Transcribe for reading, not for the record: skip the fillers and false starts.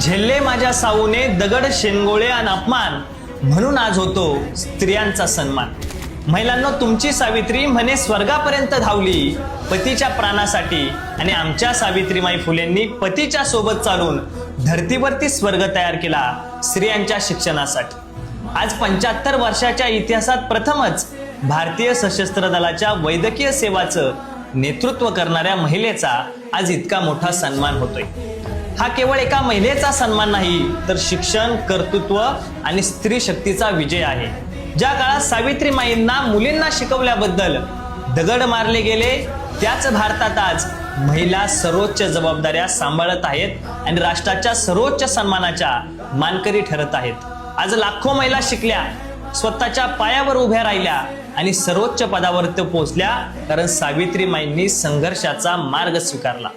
झेलले माझ्या साऊने दगड शेनगोळे आणि अपमान, म्हणून आज होतो स्त्रियांचा सन्मान। महिलांनो, तुमची सावित्री म्हणे स्वर्गापर्यंत धावली पतीच्या प्राणासाठी, आणि आमच्या सावित्रीमाई फुलेंनी पतीच्या सोबत चालून धर्तीवरती स्वर्ग तयार केला स्त्रियांच्या शिक्षणासाठी। आज 75 वर्षाच्या इतिहासात प्रथमच भारतीय सशस्त्र दलाच्या वैद्यकीय सेवाचं नेतृत्व करणाऱ्या महिलेचा आज इतका मोठा सन्मान होतोय। हा केवळ एका महिलेचा सन्मान नाही, तर शिक्षण, कर्तृत्व आणि स्त्री शक्तीचा विजय आहे। ज्या काळात सावित्रीमाईंना मुलींना शिकवल्याबद्दल दगड मारले गेले, त्याच भारतात आज महिला सर्वोच्च जबाबदाऱ्या सांभाळत आहेत आणि राष्ट्राच्या सर्वोच्च सन्मानाच्या मानकरी ठरत आहेत। आज लाखो महिला शिकल्या, स्वतःच्या पायावर उभ्या राहिल्या आणि सर्वोच्च पदावर पोहोचल्या, कारण सावित्रीमाईंनी संघर्षाचा मार्ग स्वीकारला।